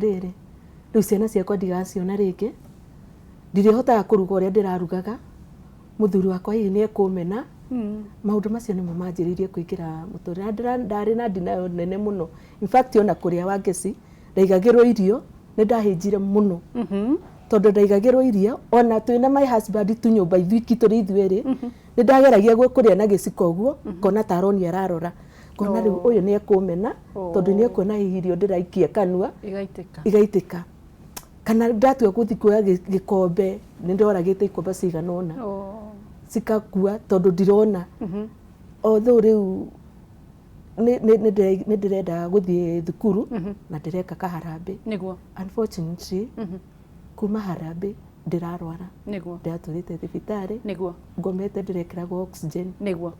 riri riu ciana ciakwa ndigaciona ringi ndirihotaga kuruga uria ndirarugaga muthuri wakwa hihi ni ekumena maundu macio nimo manjiririe kuingira muturire ndari na ndinayo nene muno in fact ona kuria wa ngeci ndaigagirwo irio ni ndahinjire muno tondu ndaigagirwo irio ona twina my husband tu nyumba ithwiki turi ithweri ni ndageragia kuria na giciko guo kona taroni ararora kona riu uyu ni ekumena tondu ni ekuona hihi irio ndiraikia kanua igaitika kana ndatua guthi kuoya gikombe ni ndoragite ikombe ciganona cikakua tondu ndirona although riu ni ndirenda guthie thukuru na ndireka kaharambe niguo unfortunately kuuma harambe ndirarwara niguo ndaturite thibitari niguo ngomete ndirekiragwo oxygen niguo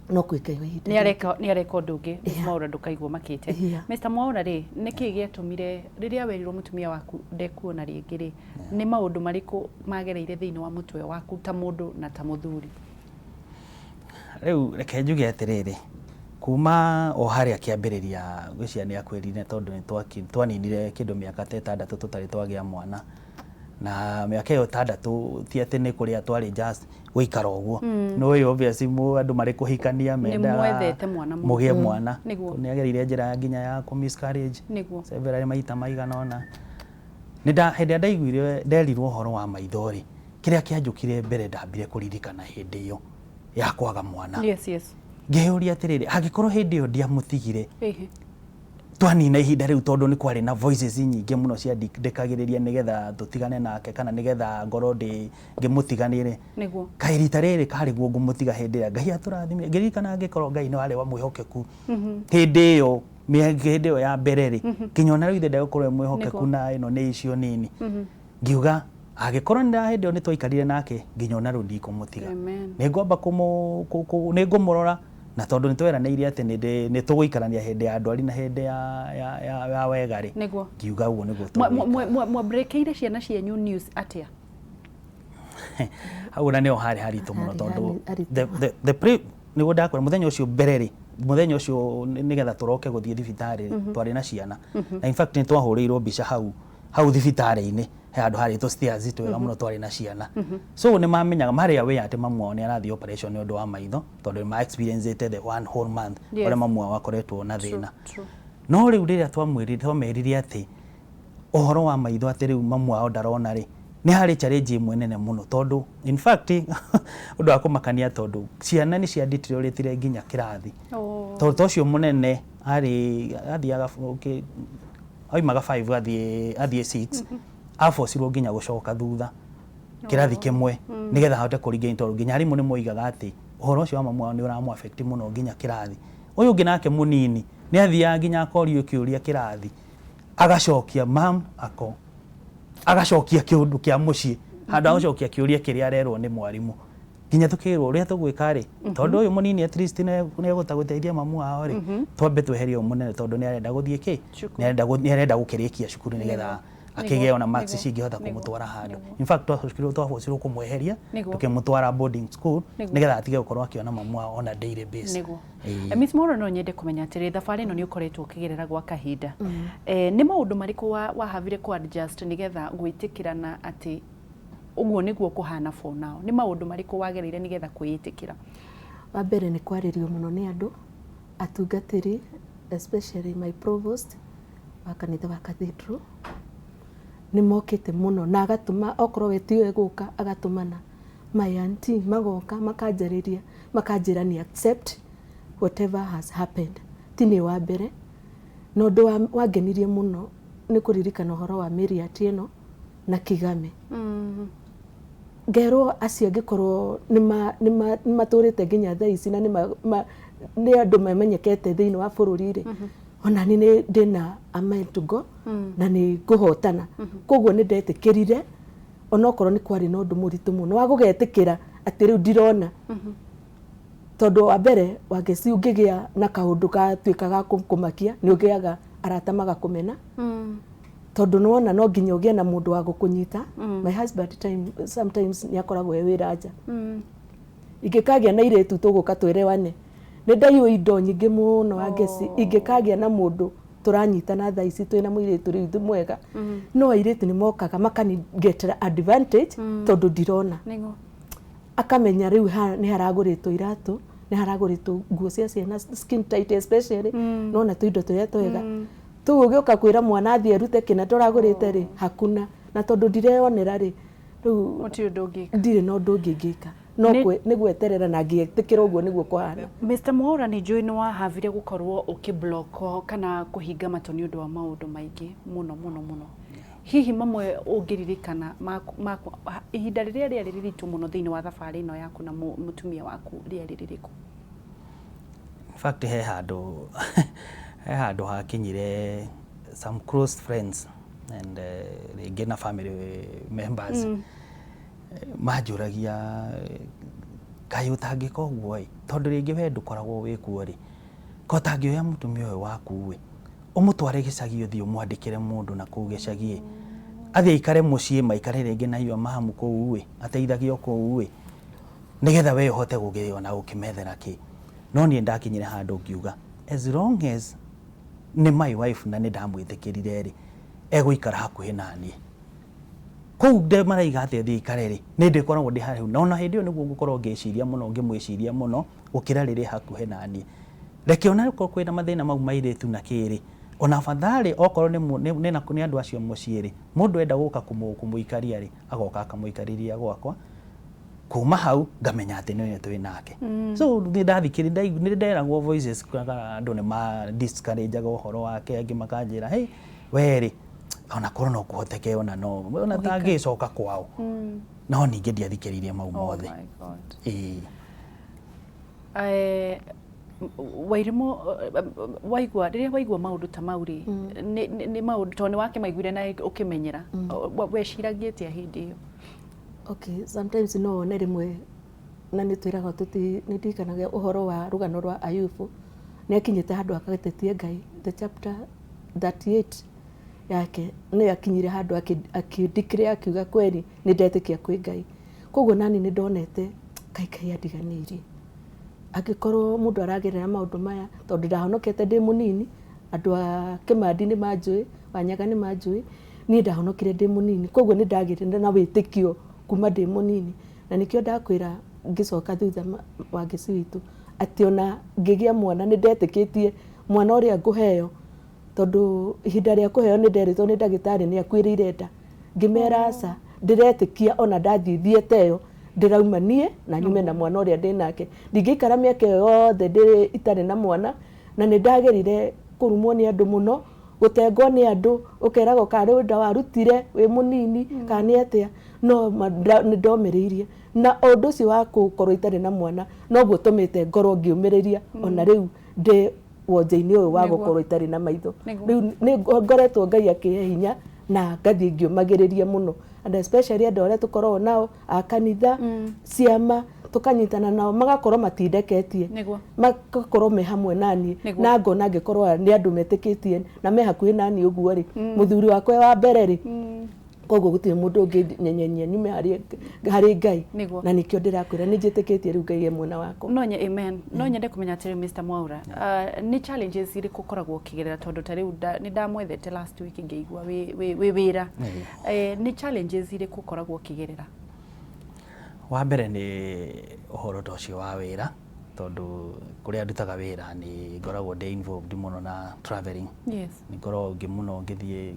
no kwikayo ihinda ni areka ndungi Mwaura ndukaigwo makite Mr Mwaura ri niki giatumire riria werirwo mutumia waku ndekuona ringi ri ni maundu mariku magereire thiini wa mutwe waku ta mundu na ta muthuri riu reke njuge atiriri kuma o haria kiambiriria gwiciria ni akwirire tondu ni twaninire kindu miaka 6 tutari twagia mwana na miaka iyo 6 ti ati ni kuria twari just guikara uguo no we obviously andu mari kuhikania menda mugie mwana ni agerire njira nginya ya miscarriage several maita maiganona ni hende ndaiguire nderirwo horo wa maithori kiria kianjukire mbere ndambire kuririkana hindi iyo ya kwaga mwana ngeuria atiriri angikorwo hindi iyo ndiamutigire twanina ihinda riu tondu ni kwari na voices nyingi muno cia ndikagiriria nigetha tutigane nake kana nigetha ngoro ngimutiganire niguo kairita riri kariguo ngumutiga hindi ya Ngai aturathimire ngirikana ngikorwo Ngai ni wari wa mwihokeku hindi iyo hindi iyo ya mbere ri kinyona riu ithe ndagukorwo mwihokeku na ino ni icio nini ngiuga agikorwo nda hindi iyo ni twaikarire nake nginyona riu ndikumutiga ni ngomba ni ngumurora na tondu ni tweranĩire ati ni tuguikarania hindi ya ndwari na hindi ya wegari ngiuga uguo niguo mwabrekeire ciana cianyu news atia hau na nio haritu muno tondu niguo ndakora muthenya ucio mbereri muthenya ucio nigetha turoke guthie thibitari twari na ciana na in fact ni twahuriirwo mbica hau thibitari-ini handu haritwo stairs twega muno twari na ciana so ni mamenyaga mari awe ati mamu wao ni arathi operation ni undu wa maitho tondu ma experience the one whole month ore mamu wao akoretwo na thina no riu riria twamerire ati ohoro wa maitho ati riu mamu wao ndarona ri ni hari challenge imwe nene muno tondu in fact undu wa kumakania tondu ciana ni cia deteriorate nginya kirathi tondu tocio munene athiaga oimaga 5 athie 6 afocirwo nginya gucoka thutha kirathi kimwe nigetha ahote kuringa tondu nginya arimu ni moigaga ati uhoro ucio wa mamu wao ni uramu affect muno nginya kirathi uyu ungi nake munini ni athia nginya akorio kiuria kirathi agacokia agacokia kiundu kia mucii handu agacokia kiuria kiria arerwo ni mwarimu nginya tukirwo uria tugwika ri tondu uyu munini at least ni egutaguteithia mamu wao ri twambe tweherie munene tondu ni arenda guthie ni arenda gukirikia cukuru nigetha akige ona max cingihota kumutwara handu in fact twahocirwo kumweheria tukimutwara boarding school nigetha atige gukorwo akiona mamu wao on a daily basis Miss Mwaura no nyende kumenya atiri thabari no ni ukoretwo ukigerera gwa kahinda ni maundu mariku wahavire ku adjust nigetha gwitikirana ati uguo niguo kuhana for now ni maundu mariku wagereire nigetha kwiyitikira wa mbere ni kwaririo muno ni andu atungatiri especially my provost wa kanitha wa cathedral ni mokite muno na agatuma okorwo wetio eguka agatumana my auntie magoka makanjira ni accept whatever has happened tini wa mbere no ndo wagenirie muno ni kuririkana uhoro wa Mary atieno na Kigame ngero acio ngikorwo ni maturite nginya thaa ici na ni andu mamenyekete thiini wa bururi ri ona ni ndina amen to go na ni nguhotana koguo ni ndetikirire ona okorwo ni kwari no ndu muritu muno wa gugetikira ati riu ndirona tondu wa mbere wangeci ungigia na kaundu gatwikaga kumakia ni ugiaga arata magakumena tondu nona no nginya ugie na mundu wa gukunyita my husband sometimes ni akoragwo wira nja ingikagia na iretu tuguka twerewane ni ndaiyo indo nyingi muno wangeci ingikagia na mundu turanyitana thaa ici twina muiritu riu mwega no airitu ni mokaga makanigetera advantage tondu ndirona akamenya riu ni haraguritwo iratu ni haraguritwo nguo cia ciana skin tight especially nona tuindo turia twega tu ugioka kwira mwana athie rute kina turagurite ri hakuna na tondu ndireonera ri riu muti undu ngika ndire no ndu ngika no ni gweterera na ngietikira uguo niguo kwahana. Mr. Mwaura ni njui ni wahavire gukorwo ukibloko kana kuhinga mato ni undu wa maundu maingi muno hihi mamwe ungiririkana ihinda riria riari riritu muno thiini wa thabari ino yaku na mutumia waku riari ririku? In fact he handu hakinyire some close friends and ringi na family members majuragia kai utangika uguo tondu ringi we ndukoragwo wikuo ri ko tangioya mutumia uyu waku we umutware gicagi uthio mwandikire mundu na kuu gicagi athie ikare mucii maikare ringi na iyo mahamu kuu we ateithagio kuu we nigetha we uhote gugiona ukimethera ki no ni ndakinyire handu ngiuga as long as ni my wife na ni ndamwitikirire ri eguikara hakuhi nani kou de maraiga atia thi ikare ri ni ndikoragwo ndi hariu na ona hindi iyo niguo ngukorwo ngiciria muno ngimwiciria muno gukira riri hakuhi nani reke ona ko kwina mathina mau mairitu na kiri ona fathari okorwo ni andu acio muciiri mundu enda guka kumuikaria ri agoka akamuikariria gwakwa kuuma hau ngamenya ati ni twi nake so ni ndathikiri ni nderagwo voices kana andu ni ma discourage uhoro wake angi makanjira hey weri ona korwo no kuhoteke ona no ona tangicoka kwao no ningi ndiathikiririe mau mothe. Wairimu waigua riria waigua maundu ta mauri ni maundu toni wake maiguire na ukimenyera weciragia atia hindi iyo? Okay, sometimes no ne rimwe na ni twiraga tuti ni ndikanaga uhoro wa rugano rwa Ayubu ni akinyite handu akagetetie Ngai the chapter 38 yake ni akinyire handu akideclare akiuga kweli ni ndetikia kwi Ngai koguo nani ni ndonete Ngai andiganiirie agikorwo mundu aragerera maundu maya tondu ndahonokete ndi munini andu a Kimandi ni manjui Wanyaga ni manjui ni ndahonokire ndi munini koguo ni ndagirire na witikio kuma ndi munini na nikio ndakwira ngicoka thutha wa ngisi witu ati ona ngigia mwana ni ndetikitie mwana uria nguheo tondu ihinda ria kuheo ni nderitwo ni ndagitari ni akwirire nda ngimera aca ndiretikia ona ndathithiete yo ndirauma nie na nyume na mwana uria ndinake ndingikara miaka yothe ndi itari na mwana na ni ndagerire kurumwo ni andu muno gutengwo ni andu ukerago kari nda warutire wi munini kana atia no ni ndomiriirie na undu ucio wa gukorwo itari na mwana no gutumite ngorwo ngiumiriria ona riu ndi wonje-ini uyu wa gukorwo itari na maitho riu ni ngoretwo Ngai akihe hinya na ngathie ngiumagiriria muno and especially andu aria tukorwo nao a kanitha ciama tukanyitana nao magakorwo matindeketie magakorwo me hamwe nani na ngona ngikorwo ni andu metikitie na me hakuhi nani uguo ri muthuri wakwe wa mbere ri koguo gutire mundu unginyenyenya nyume hari Ngai na nikio ndirakwira ni njitikitie riu Ngai mwena wako nonye amen no nyende kumenya atiri Mr. Mwaura ni challenges iri kukoragwo kigerera tondu tari ni ndamwethete last week ngeigua we wira ni challenges iri kukoragwo kigerera? Wa mbere ni uhoro tocio wa wira tondu kuria ndutaga wira ni ngoragwo ndi involved muno na traveling. Ni ngoragwo muno ngithie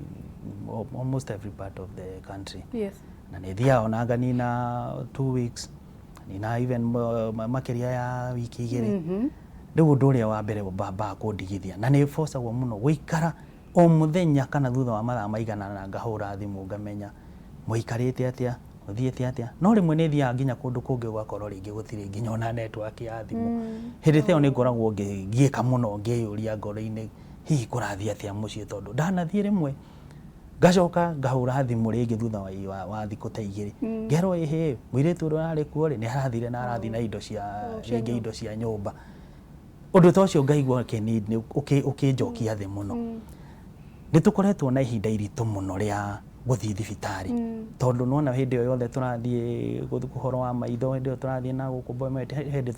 almost every part of the country. Na ni thia ona ngani na 2 weeks ni na even makiria ya wiki igiri riu undu uria wa mbere baba kundigithia na ni forceagwo muno guikara o muthenya kana thutha wa mathaa maigana na ngahura thimu ngamenya muikarite atia uthiete atia no rimwe ni thia nginya kundu kungi gwakorwo ringi gutire nginya ona network ya thimu hindi theo ni ngoragwo ngiika muno ngiyuria ngoro-ini hihi kurathia atia mucii tondu ndanathie rimwe ngacoka ngahura thimu ringi thutha wa thiku ta igiri ngerwo ihi mwiritu uria ari kuo ri ni arathire na arathi na indo cia ringi indo cia nyumba undu tocio ngaigua kinini ukinjokia thi muno ni tukoretwo na ihinda iritu muno ria guthii thibitari tondu nona hindi yothe turathie kuhoro wa maitho hindi turathie na gukubomet hindi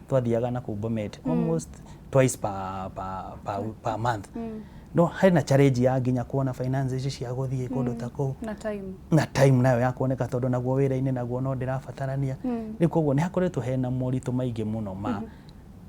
twathiaga na kubomet almost twice per month no hena challenge ya nginya kuona finances cia guthie kundu ta ku na time nayo ya kuoneka tondu naguo wira-ini naguo no ndirabatarania ni koguo ni hakoretwo hena moritu maingi muno ma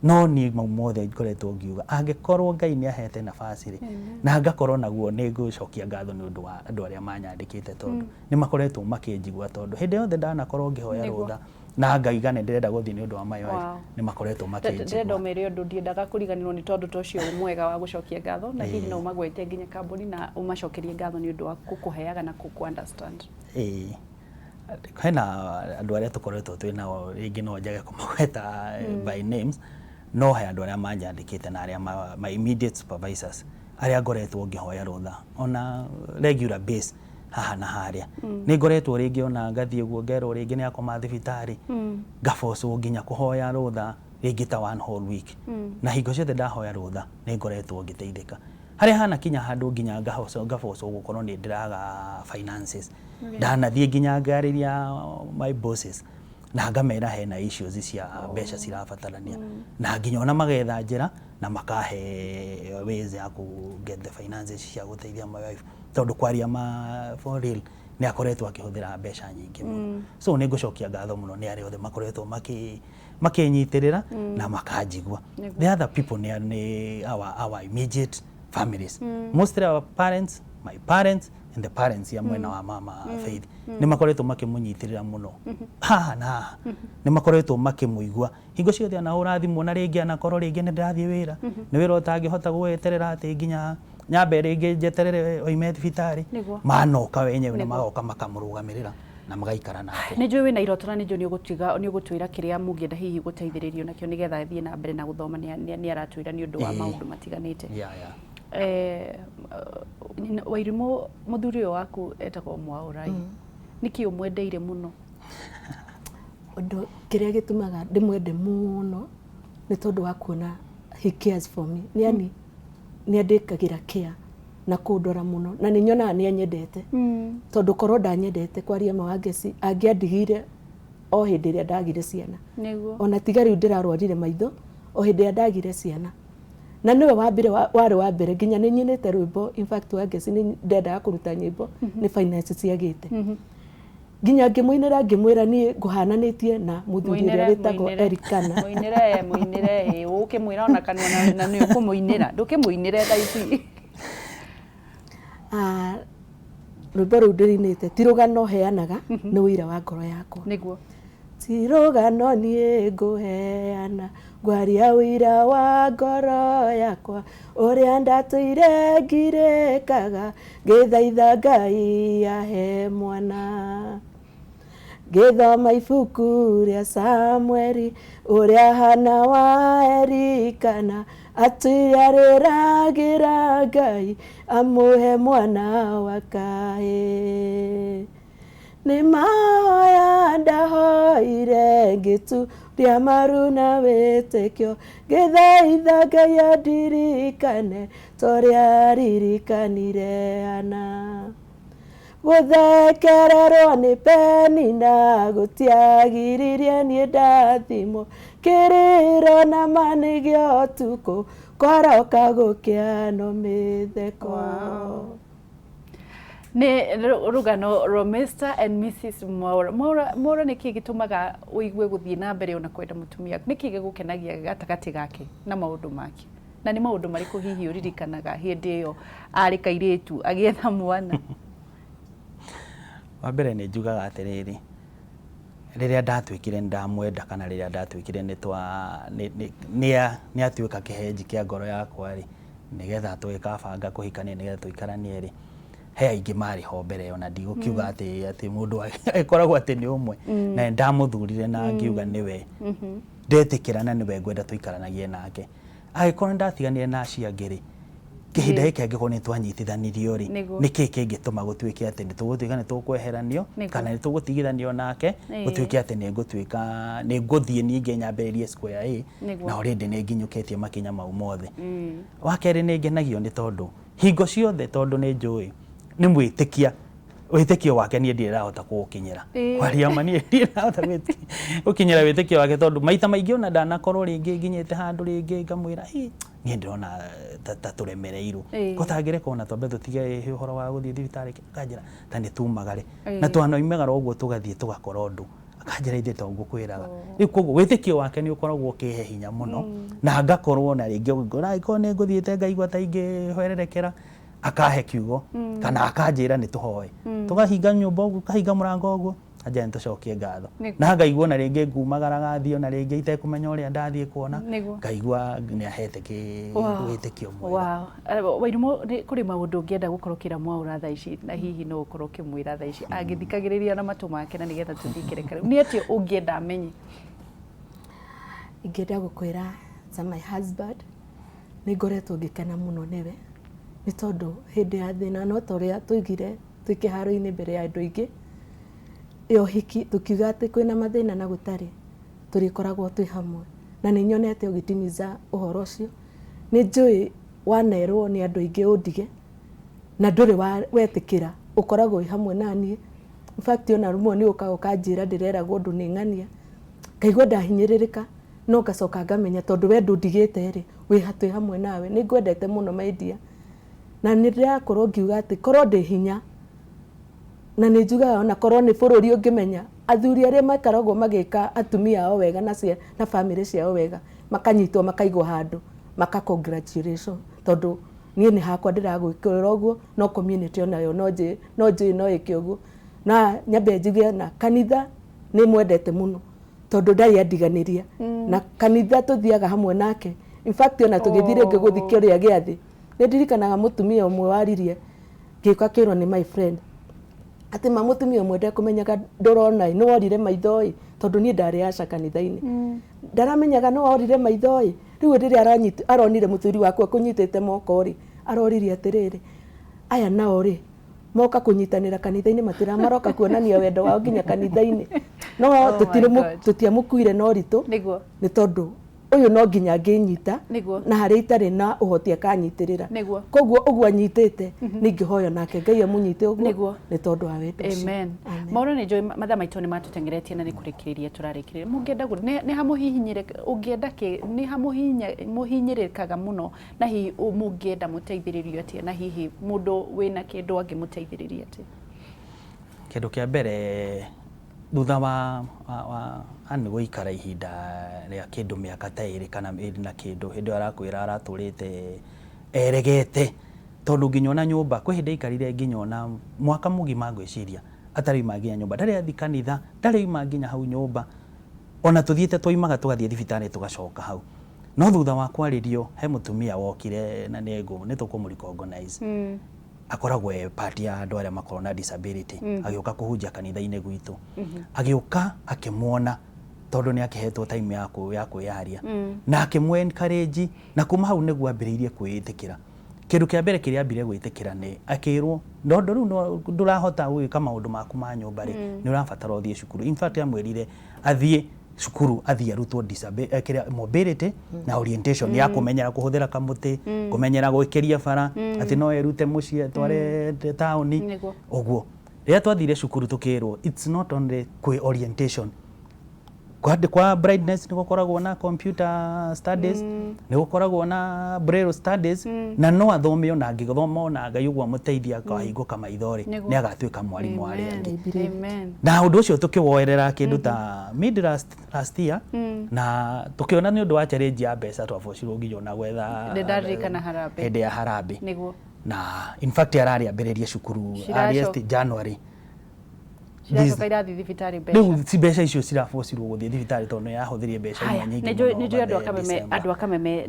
no ni mothe ngoretwo ngiuga angikorwo Ngai ni ahete nafasi ri na ngakorwo naguo ni ngucokia ngatho ni undu wa andu aria manyandikite tondu ni makoretwo makinjigua tondu hindi yothe ndanakorwo ngihoya rutha na ngaiga ni ndirenda guthii ni undu wa my wife ni makoretwo makinjigua ndirenda umere undu ndiendaga kuriganirwo ni tondu tocio mwega wa gucokia ngatho na hihi no magwete nginya kambuni na umacokerie ngatho ni undu wa kukuheaga na kuku understand hena andu aria tukoretwo twinao ringi no njage kumagweta by names no he andu aria manjandikite na aria my immediate supervisors aria ngoretwo ngihoya rutha ona regular base haha na haria ni ngoretwo ringi ona ngathie guo ngerwo ringi ni akoma thibitari ngabocwo nginya kuhoya rutha ringi ta one whole week na hingo ciothe ndahoya rutha ni ngoretwo ngiteithika haria hana kinya handu nginya ngabocwo gukorwo ni ndiraga finances ndanathie nginya ngariria my bosses na ngamera hena issues cia mbeca cirabatarania na nginya ona magetha njira na makahe ways ya ku get the finances cia guteithia my wife tondu kwaria ma for real ni akoretwo akihuthira mbeca nyingi muno so ni ngucokia ngatho muno ni aria othe makoretwo makinyitirira na makanjigua the other people ni our immediate families mostly our parents, my parents and the parents ya mwena wa mama Faith ni makoretwo makimunyitirira muno na ni makoretwo makimuigua hingo ciothe ana urathimwo na ringi ana korwo ringi ni ndirathie wira ni wira utangihota gweterera ati nginya nyambe ringi njeterere oime thibitari manoka wenyewe na magoka makamurugamirira na magaikara nake ni njui wina irotona ni njui ni ugutwira kiria mungienda hihi guteithiririo nakio nigetha athie na mbere na guthoma ni aratwira ni undu wa maundu matiganite Wairimu muthuri waku etagwo Mwaura niki umwendeire muno undu kiria gitumaga ndimwende muno ni tondu wa kuona he cares for me yani ni andikagira care na kundora muno na ni nyona ni anyendete tondu korwo ndanyendete kwaria mawangeci angiandigire o hindi ria ndagire ciana niguo ona tigari ndirarwarire maitho o hindi ria ndagire ciana na niwe wambire wari wa mbere nginya ni nyinite rwimbo in fact wangeci ni ndenda kuruta nyimbo ni finance ciagite nginya ngimuinira ngimwira ni nguhananitie na muthuri ria witagwo Erikana muinire ukimwira ona kanwa na ni ukumuinira ndukimuinire thaici rwimbo ru ndirinite tirugano heanaga ni wira wa ngoro yakwa niguo tirugano nie nguheana ngwaria wira wa ngoro yakwa uria ndatuire ngirikaga ngithaitha Ngai ahe mwana ngithoma ibuku ria Samueli uria hana wa Erikana atuire riragira Ngai amuhe mwana wa kahi ni mahoya ndahoire gitu ria maru na witikio ngithaitha Ngai andirikane toria ririkanire ana guthekererwo ni peni na gutiagiririe ni ndathimo kiriro na manigio tuko kwaroka gukiano mitheko ni rugano ro Mr and Mrs Mwaura niki gitumaga uigue guthie na mbere ona kwenda mutumia niki gigukenagia gatagati gake na maundu make na ni maundu mariku hihi uririkanaga hindi iyo ari kairitu agietha mwana wa mbere ni njugaga atiriri riria ndatwikire ndamwenda kana riria ndatwikire ni atuika kihenji kia ngoro yakwa ri nigetha twikabanga kuhikania nigetha tuikaranie ri he aingi mari ho mbere ona ndigukiuga ati mundu akoragwo ati ni umwe na ndamuthurire na ngiuga niwe ndetikira na niwe ngwenda tuikaranagie nake agikorwo ndatiganire na acia ngiri kihinda giki angikorwo ni twanyitithanirio ri niki kingituma gutwike ati ni tugutwika ni tukweheranio kana ni tugutigithanio nake gutwike ati ni ngutwika ni nguthie ninge nyambiririe square A na already ni nginyuketie makinya mau mothe wakeri ni ngenagio ni tondu hingo ciothe tondu ni njui ni mwitikia witikio wake ni ndirahota kukinyira kwaria mani ndirahota gukinyira witikio wake tondu maita maingi ona ndanakorwo ringi nginyite handu ringi ngamwira nie ndirona ta turemereirwo kotagire kona twambe tutige uhoro wa guthii thibitari kanjira tani tumagare na twanoimagara uguo tugathie tugakora undu akanjira ithe to ngukwiraga riu koguo witikio wake ni ukoragwo kihe hinya muno na ngakorwo na ringi ngora ikone nguthiite ngaigwa ta ingi hwererekera akahe kiugo kana akanjira ni tuhoe tugahinga nyumba uguo kahinga murango uguo aja ntucokie ngatho na ngaigua na ringi ngumagara gathio na ringi itekumenya uria ndathie kuona ngaigua ni ahete ki witikio mwega. Wairimu kuri maundu ngienda gukorokira Mwaura thaa ici na hihi no ukorwo kimwira thaa ici agithikagiriria na matu make na nigetha tuthikire ni atia ungienda amenye? Ingienda gukwira za my husband ni ngoretwo ngikena muno newe ni tondu hindi ya thina no toria tuigire twikiharo-ini mbere ya andu aingi yo hiki tukiuga ati kwina mathina na gutari turikoragwo twi hamwe na ni nyonete ugitimiza uhoro ucio ni njui wanerwo ni andu aingi undige na nduri wetikira ukoragwo hamwe nani. In fact ona rumwe ni ukanjira ndireragwo undu ni ng'ania ngaigua ndahinyiririka no ngacoka ngamenya tondu we ndundigite ri wi hatwi hamwe nawe ni ngwendete muno maidia na ni ndirakorwo ngiuga ati korwo ndi hinya na ni njugaga ona korwo ni bururi ungimenya athuri aria makaragwo magika atumia ao wega na family ciao wega makanyitwo makaigwo handu maka congratulation tondu nie ni hakwa ndiragwikira uguo no community onayo no ike uguo na nyambe njuge na kanitha ni mwendete muno tondu ndai andiganiria na kanitha tuthiaga hamwe nake. In fact ona tugithire ngiguthikira giathi ni ndirikanaga mutumia umwe waririe ngika kirwo ni my friend ati mutumia mwende kumenyaga ndurona no orire maitho tondu ni ndari aca kanitha-ini ndaramenyaga no orire maitho riu ndiri aronire muthuri wakwa kunyitite moko aroririe atiriri aya nao moka kunyitanira kanitha-ini matira maroka kuonania wendo wao nginya kanitha-ini no tutiamukuire no ritu ni tondu uyu no nginya nginyita na hari itari na uhoti akanyitirira koguo uguo anyitite ningihoya nake Ngai amunyite uguo ni tondu wa wendo. Amen. Maura ni joy matha maitho ni matutengeretie na ni kurikiriria turarikiria mungienda ni hamuhihinyire ungienda ki ni hamuhinyirikaga muno na hihi mungienda muteithiririo atia na hihi mundu wina kindu angimuteithiriria atia? Kindu kia mbere thutha wa ani guikara ihinda ria kindu miaka ta iri kana iri na kindu hindi arakwira araturite eregete tondu nginya ona nyumba kwi hindi ikarire nginya ona mwaka mugima ngwiciria atari maginya nyumba ndari athi kanitha ndari maginya hau nyumba ona tuthiete twimaga tugathie thibitari tugacoka hau no thutha wa kwaririo he mutumia wokire na ni tukumuriconganize akoragwo part ya andu aria makorwo na disability agioka kuhunjia kanitha-ini gwitu agioka akimwona tondu ni akihetwo time ya kwiyaria na akimwe encourage na kuma hau niguo ambiriirie kwiitikira. Kindu kia mbere kiria ambire gwitikira ni akirwo ndondo riu ndurahota gwika maundu maku ma nyumba ri ni urabatara uthie cukuru. In fact amwirire athie cukuru athie arutwo mobility na orientation ya kumenyera kuhuthira kamuti kumenyera gwikiria bara ati no erute mucie tware tauni uguo ria twathire cukuru tukirwo it's not only kwi orientation kwa brightness ni gukoragwo na computer studies ni gukoragwo na braille studies na no athome ona ngithoma ona Ngai ugwa muteithia kahinguka maithori ni agatuika mwarimu wa ringi. Na undu ucio tukiwoerera kindu ta mid last year na tukiona ni undu wa challenge ya mbeca twabocirwo nginya ona gwetha ndarikana harambe hende ya harambe na in fact arari ambiririe cukuru earliest January Ciracoka irathi thibitari mbeca. Riu si mbeca icio cirabocirwo guthie thibitari tondu yahuthirie mbeca nyingi. Nijui andu akameme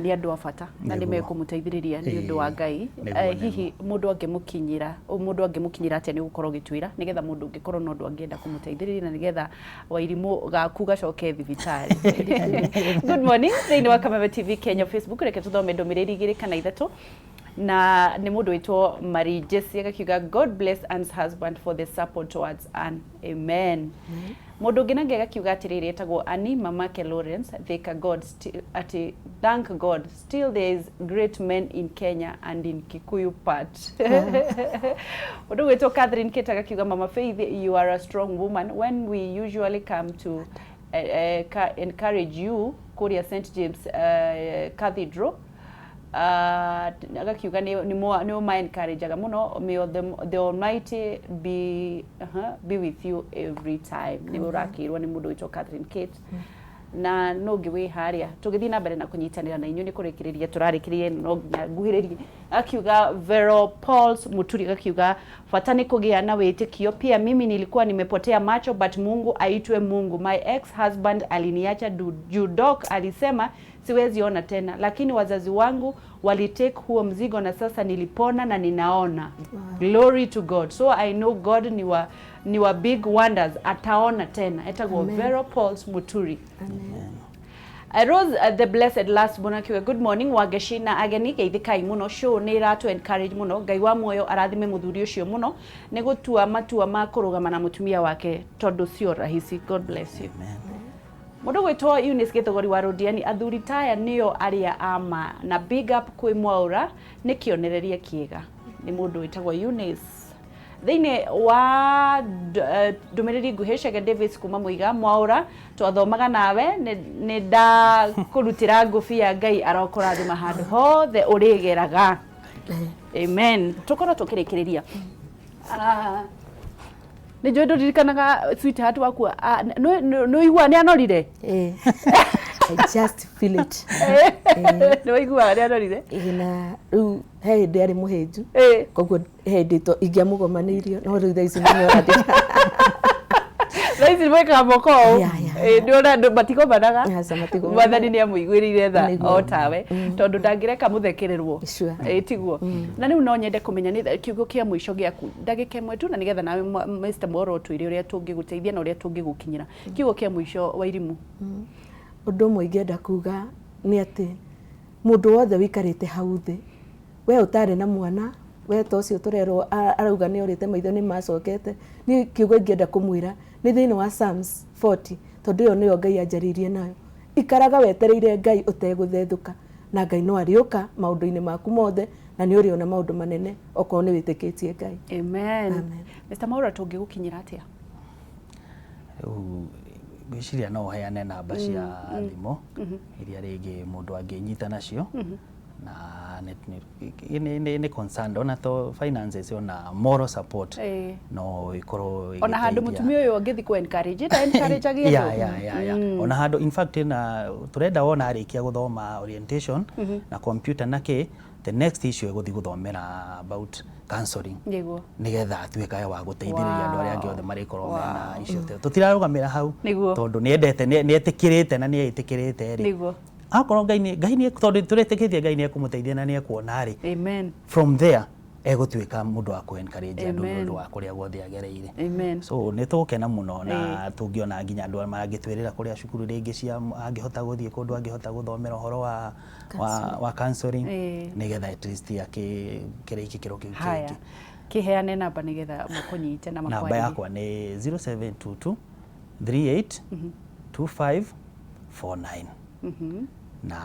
ni andu a bata na ni mekumuteithiriria ni undu wa Ngai. Hihi mundu angimukinyira atia ni gukorwo gitwira nigetha mundu ungikorwo no ndu angienda kumuteithiriria na nigetha Wairimu gaku gacoke thibitari. Good morning. Thini wa Kameme TV Kenya Facebook reke tuthome ndumiriri 2 kana 3 na ni mundu witwo Mari Jesse agakiuga God bless Ann's husband for the support towards Ann. Amen. Mundu ungi nange agakiuga atiriri etagwo Annie mamake Lawrence thank God still there is great men in Kenya and in Kikuyu part. Mundu witwo Catherine Keta agakiuga Mama Faith you are a strong woman when we usually come to encourage you Korea St James Cathedral agakiuga ni ma encourageaga muno, may the almighty be with you every time. Ni urakirwa ni mundu witwa Catherine Kate na no ngiwe haria tugithii na mbere na kunyitanira na inyu ni kurikiriria turarikirie no nginya nguhiririe. Akiuga Vero Pauls Muturi akiuga fata ni kugia na witikio, pia mimi nilikuwa nimepotea macho but Mungu aitwe Mungu. My ex husband aliniacha judok, alisema siwezi ona tena, lakini wazazi wangu walitake huo mzigo na sasa nilipona na ninaona. Glory to God. So I know God ni wa big wonders, ataona tena. Etago Vero Pauls Muturi. Amen. I rose the blessed last bonakiwe good morning wageshina ageni geithikai muno show ni ratu encourage muno ngai wa muoyo arathime muthuri ucio muno ni gutua matua ma kurugama na mutumia wake tondu sio rahisi. God bless you. Amen. Mundu gwitwo Eunice Githogori wa Rodiani, athuri taya nio aria ama na big up kwi Mwaura ni kionereria kiega. Ni mundu witagwo Eunice. Thiine wa ndumiriri nguhicege Davis kuma Muiga, Mwaura twathomaga nawe ni nda kurutira ngufia Ngai arokurathima handu hothe urigeraga. Amen. Tukora tukirikiriria. Ni jodo ririkanaga sweetheart waku no igua ni anorire. I just feel it. No igua ni anorire. Ina ru he ndari muheju. Koguo he ndito ingiamugomanirio no ru thaici ni orade. Thaici mweka moko. Ndio batiko banaga. Asa matiko. Wathani ni amuiguirire tha o tawe tondu ndangireka muthekererwo. Tiguo. Na riu no nyende kumenya ni kiugo kia mwisho giaku ndagike mwe tu na nigetha nawe Mr. Mwaura twire uria tungiguteithia na uria tungigukinyira. Kiugo kia mwisho Wairimu. Undu mwe ingenda kuga ni ati mundu wothe wikarite hau thi we utari na mwana we to cio turerwo arauga ni orite maitho ni macokete ni kiugo ingenda kumwira ni thiini wa Psalms 40 tondu yo niyo Ngai anjaririe nayo ikaraga wetereire Ngai uteguthethuka na Ngai no ariuka maundu-ini maku mothe na ni uriona maundu manene okorwo ni witikitie Ngai. Amen. Mr. Mwaura tungigukinyira atia? Gwiciria no heane namba cia thimo iria ringi mundu anginyita nacio na ni concerned ona to finances ona moral support no ikorwo ona handu mutumia uyu angithi ku encourage agie ona handu in fact na turenda wona arikia guthoma orientation na computer nake the next issue eguthi guthomera about counseling nigetha atuika wa guteithiriria andu aria angi othe marikorwo mena icio tutirarugamira hau tondu ni etikirite na ni etikirite ri akorwo Ngai ni tondu turetikitie Ngai ni ekumuteithia na ni ekuona ri. Amen. From there egutuika mundu wa ku encourage andu mundu wa kuria guothe agereire. So ni tukena muno na tungiona nginya andu marangitwirira kuria cukuru ringi cia angihota guthie kundu angihota guthomera uhoro wa counseling nigetha at least kire ikikiro kiu kingi kiheane namba nigetha mukunyite na makwani. Namba yakwa ni 0722 38 2549 na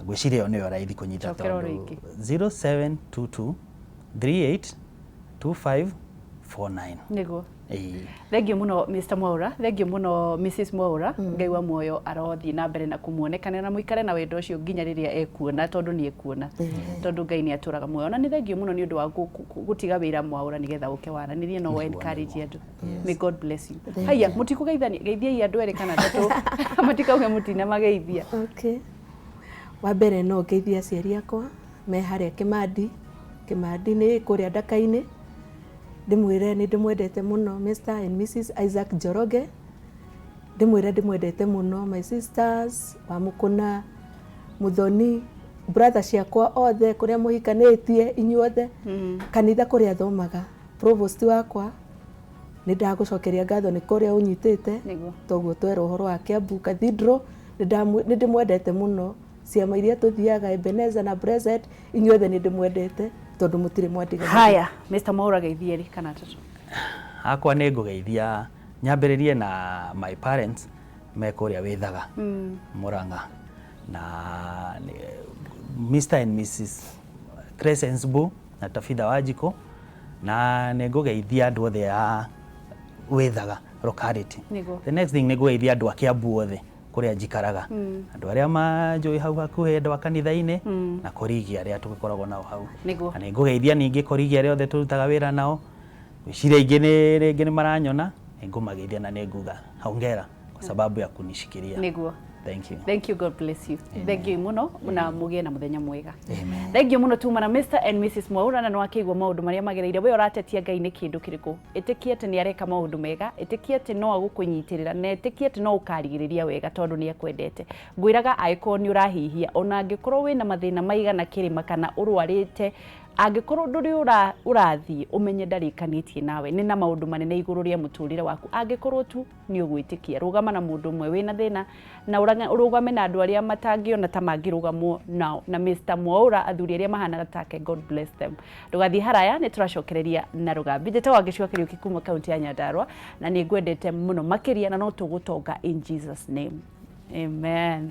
gwiciria niyo raithi kunyita tondu 0722 38 2549 nigo. Thank you muno Mr. Mwaura, thank you muno Mrs. Mwaura. Ngai wa muoyo arothi na mbere na kumuonekana na muikare na wendo ucio nginya riria ekuona tondu ni ekuona tondu Ngai ni aturaga muoyo na ni thank you muno ni undu wa gutiga wira Mwaura nigetha uke waranirie no wa encourage andu. May God bless you. Haya mutikugeithania geithia andu ere kana tatu matikauge mutina mageithia. Okay. Wa mbere no geithia aciari akwa me haria Kimandi ni kuria Ndaka-ini ndimwire ni ndimwendete muno Mr. and Mrs. Isaac Joroge, ndimwire ndimwendete muno my sisters Wamukuna Muthoni brother ciakwa othe kuria muhikanitie inyuothe kanitha kuria thomaga provost wakwa ni ndagucokeria ngatho ni kuria unyitite toguo twero uhoro wa Kiambu Cathedral ni ndimwendete muno ciama iria tuthiaga Ebenezer na Blessed inyuothe ni ndimwendete tondu mutire mwandiga. Haya Mr. Mwaura geithia ri kana tatu akwa ni ngugeithia nyambiririe na my parents me kuria withaga Muranga na Mr. and Mrs. Crescens Bu na Tafitha Wajiko na ni ngugeithia andu othe a withaga locality. The next thing ni ngugeithia andu a Kiambu othe kuria njikaraga andu aria manjui hau hakuhi andu a kanitha-ini na korigi aria tugikoragwo nao hau na ningugeithia ningi korigi aria othe turutaga wira nao gwiciria ingi ni maranyona ningumageithia na ninguga hongera kwa sababu ya kunishikilia. Niguo. Thank you, God bless you. Amen. Thank you muno na mugie na muthenya mwega. Amen. Thank you muno tumana Mr and Mrs Mwaura na no akigwa maundu maria magereire we oratetia Ngai ni kindu kiriku itikia ati ni areka maundu mega itikia ati no agukunyitirira na itikia ati no ukarigiriria wega tondu ni akwendete ngwiraga aiko ni urahihia ona angikorwo wina mathina maigana kirima kana urwarite angikorwo nduri urathii umenye ndarikanitie nawe ni na maundu manene iguru ria muturire waku angikorwo tu ni ugwitikia rugama na mundu umwe wina thina na urugame na andu aria matangiona ta mangirugamwo nao na Mr Mwaura athuri aria mahana take. God bless them. Ndugathii haraya ni turacokereria na rugambi ndete wangiciokerio kikuma kaunti ya Nyandarua na ni ngwendete muno makiria na no tugutonga in Jesus name. Amen.